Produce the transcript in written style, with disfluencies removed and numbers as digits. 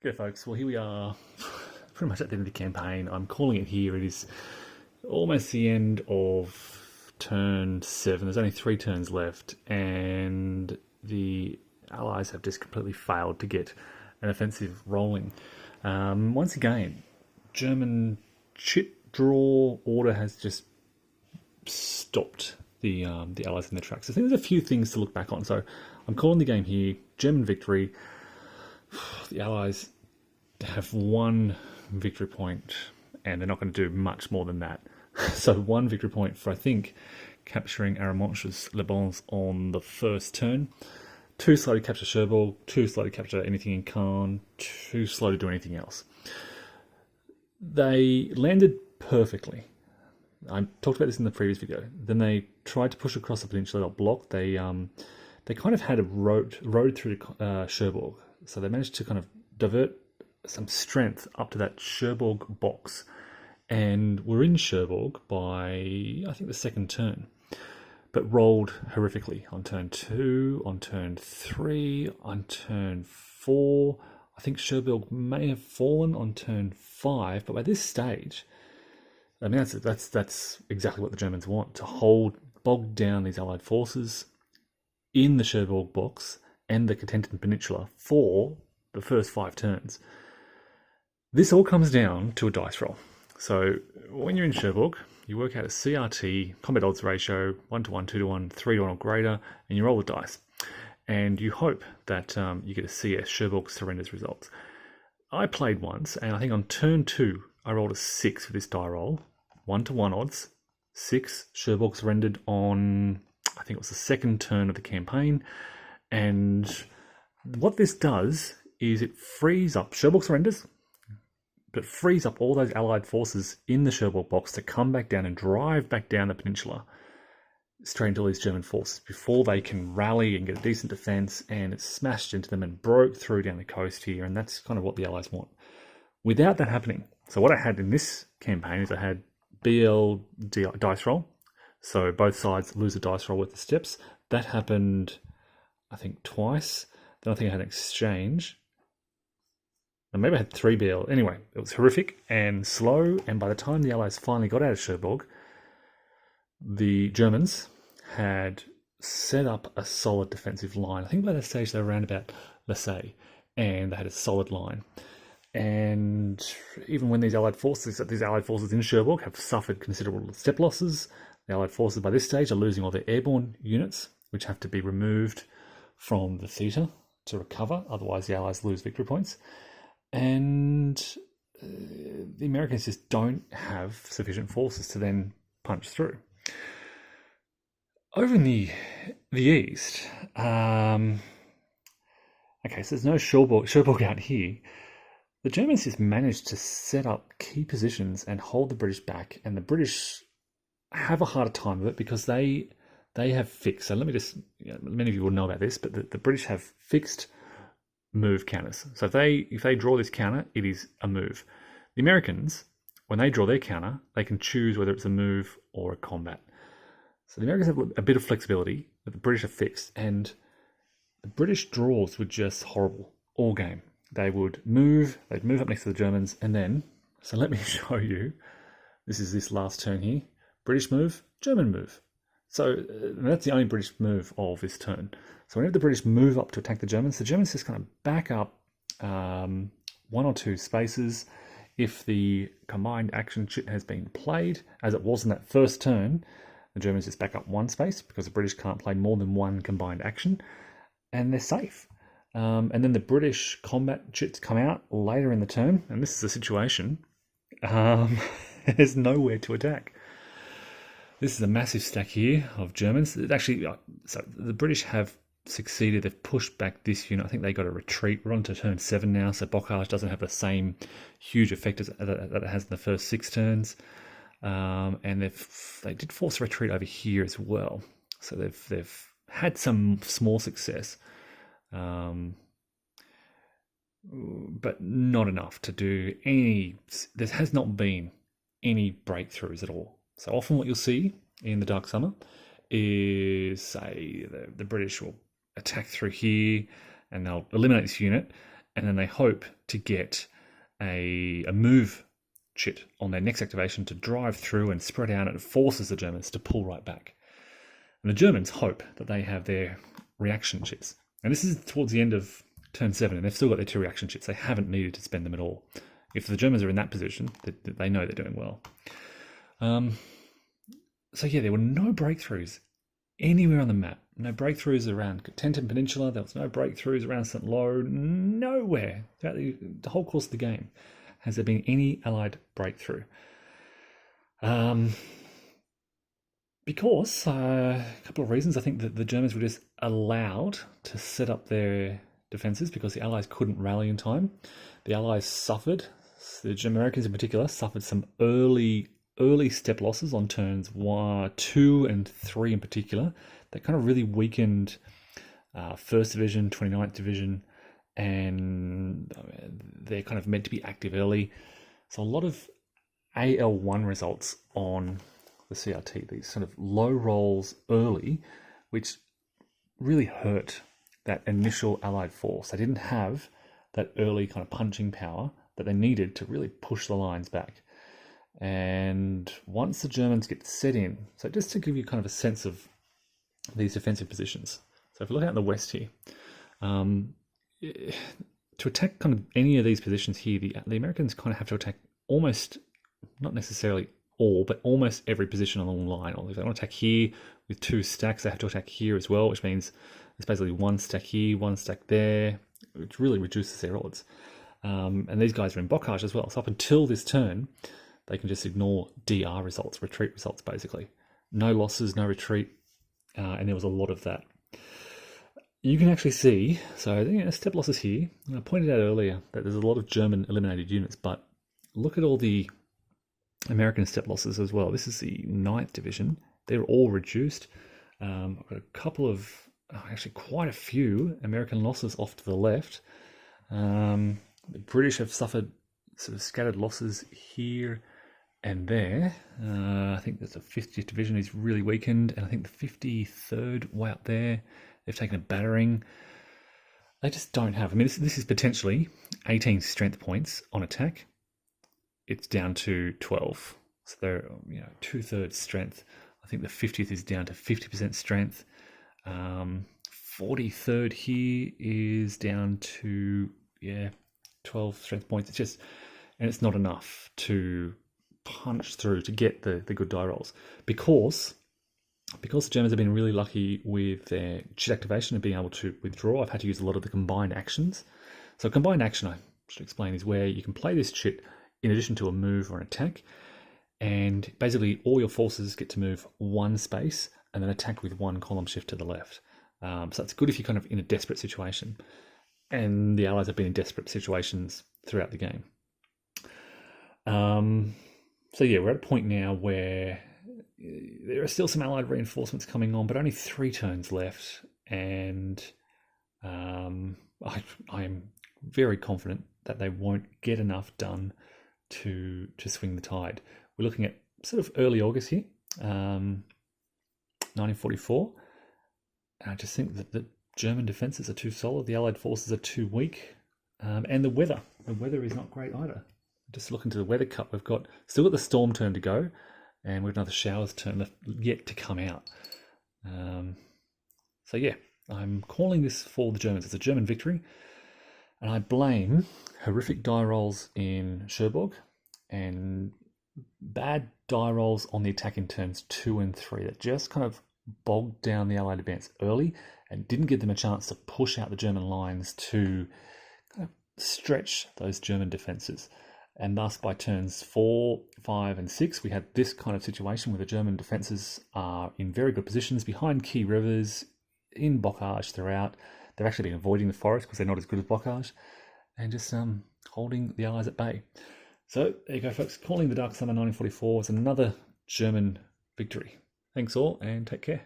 Okay, folks. Well, here we are, pretty much at the end of the campaign. I'm calling it here. It is almost the end of turn 7. There's only 3 turns left, and the Allies have just completely failed to get an offensive rolling. Once again, German chit draw order has just stopped the Allies in their tracks. I think there's a few things to look back on. So I'm calling the game here German victory. The Allies have 1 victory point, and they're not going to do much more than that. So 1 victory point for, I think, capturing Arromanches-les-Bains on the first turn. Too slow to capture Cherbourg, too slow to capture anything in Caen, too slow to do anything else. They landed perfectly. I talked about this in the previous video. Then they tried to push across the peninsula, got blocked. They kind of had a road through to Cherbourg. So they managed to kind of divert some strength up to that Cherbourg box. And were in Cherbourg by, I think, the second turn. But rolled horrifically on turn 2, on turn 3, on turn 4. I think Cherbourg may have fallen on turn 5. But by this stage, I mean, that's exactly what the Germans want, to bog down these Allied forces in the Cherbourg box and the Cotentin Peninsula for the first 5 turns. This all comes down to a dice roll. So when you're in Cherbourg, you work out a CRT, combat odds ratio, 1-to-1, 2-to-1, 3-to-1 or greater, and you roll the dice. And you hope that you get a CS, Cherbourg surrenders results. I played once, and I think on turn 2, I rolled a 6 for this die roll. 1-to-1 odds, 6, Cherbourg surrendered on, I think it was the second turn of the campaign. And what this does is it frees up, Cherbourg surrenders, but frees up all those Allied forces in the Cherbourg box to come back down and drive back down the peninsula straight into these German forces before they can rally and get a decent defence, and it's smashed into them and broke through down the coast here, and that's kind of what the Allies want. Without that happening, so what I had in this campaign is I had BL dice roll, so both sides lose a dice roll with the steps. That happened, I think, twice. Then I think I had an exchange. And maybe I had 3 BL. Anyway, it was horrific and slow, and by the time the Allies finally got out of Cherbourg, the Germans had set up a solid defensive line. I think by that stage they were around about Lassay, and they had a solid line. And even when these Allied forces in Cherbourg have suffered considerable step losses, the Allied forces by this stage are losing all their airborne units, which have to be removed from the theatre to recover, otherwise the Allies lose victory points. And the Americans just don't have sufficient forces to then punch through. Over in the east, okay, so there's no Cherbourg out here. The Germans just managed to set up key positions and hold the British back, and the British have a harder time of it because they have fixed. So let me just, many of you will know about this, but the British have fixed move counters. So if they draw this counter, it is a move. The Americans, when they draw their counter, they can choose whether it's a move or a combat. So the Americans have a bit of flexibility, but the British are fixed, and the British draws were just horrible all game. They'd move up next to the Germans, and then, so let me show you, this is this last turn here, British move, German move. So that's the only British move of this turn. So whenever the British move up to attack the Germans just kind of back up 1 or 2 spaces. If the combined action chit has been played, as it was in that first turn, the Germans just back up 1 space because the British can't play more than 1 combined action, and they're safe. And then the British combat chits come out later in the turn, and this is the situation. There's nowhere to attack. This is a massive stack here of Germans. Actually, so the British have succeeded. They've pushed back this unit. I think they got a retreat. We're on to turn 7 now, so Bocage doesn't have the same huge effect that it has in the first 6 turns. And they did force a retreat over here as well. So they've had some small success, but not enough to do any. There has not been any breakthroughs at all. So often what you'll see in the Dark Summer is, say, the British will attack through here and they'll eliminate this unit, and then they hope to get a move chit on their next activation to drive through and spread out, and it forces the Germans to pull right back. And the Germans hope that they have their reaction chits. And this is towards the end of turn 7, and they've still got their 2 reaction chits. They haven't needed to spend them at all. If the Germans are in that position, they know they're doing well. So yeah, there were no breakthroughs anywhere on the map. No breakthroughs around Cotentin Peninsula. There was no breakthroughs around St. Lo. Nowhere throughout the whole course of the game has there been any Allied breakthrough. Because a couple of reasons. I think that the Germans were just allowed to set up their defences because the Allies couldn't rally in time. The Allies suffered, the Americans in particular, suffered some early step losses on turns 1, 2 and 3 in particular. That kind of really weakened 1st Division, 29th Division, and they're kind of meant to be active early. So a lot of AL1 results on the CRT, these sort of low rolls early, which really hurt that initial Allied force. They didn't have that early kind of punching power that they needed to really push the lines back. And once the Germans get set in, so just to give you kind of a sense of these defensive positions. So if you look out in the west here, to attack kind of any of these positions here, the Americans kind of have to attack almost, not necessarily all, but almost every position along the line. Or if they want to attack here with 2 stacks, they have to attack here as well, which means it's basically 1 stack here, 1 stack there, which really reduces their odds. And these guys are in blockage as well. So up until this turn, they can just ignore DR results, retreat results, basically. No losses, no retreat, and there was a lot of that. You can actually see, so step losses here. I pointed out earlier that there's a lot of German eliminated units, but look at all the American step losses as well. This is the 9th Division. They're all reduced. I've got a couple of, actually quite a few American losses off to the left. The British have suffered sort of scattered losses here and there. I think that the 50th Division is really weakened, and I think the 53rd way up there, they've taken a battering. They just don't have, I mean, this is potentially 18 strength points on attack. It's down to 12. So they're 2/3 strength. I think the 50th is down to 50% strength. 43rd here is down to 12 strength points. It's just, and it's not enough to punch through to get the good die rolls, because the Germans have been really lucky with their chit activation and being able to withdraw. I've had to use a lot of the combined actions. So combined action, I should explain, is where you can play this chit in addition to a move or an attack, and basically all your forces get to move 1 space and then attack with 1 column shift to the left. So that's good if you're kind of in a desperate situation, and the Allies have been in desperate situations throughout the game. So yeah, we're at a point now where there are still some Allied reinforcements coming on, but only 3 turns left, and I am very confident that they won't get enough done to swing the tide. We're looking at sort of early August here, 1944. And I just think that the German defences are too solid, the Allied forces are too weak, and the weather is not great either. Just looking to the weather cup, we've still got the storm turn to go, and we've got another showers turn yet to come out. So yeah, I'm calling this for the Germans. It's a German victory, and I blame horrific die rolls in Cherbourg and bad die rolls on the attack in turns 2 and 3 that just kind of bogged down the Allied advance early and didn't give them a chance to push out the German lines to kind of stretch those German defences. And thus by turns 4, 5 and 6, we had this kind of situation where the German defences are in very good positions behind key rivers, in blockage throughout. They've actually been avoiding the forest because they're not as good as blockage, and just holding the Allies at bay. So there you go, folks. Calling the Dark Summer 1944 is another German victory. Thanks all, and take care.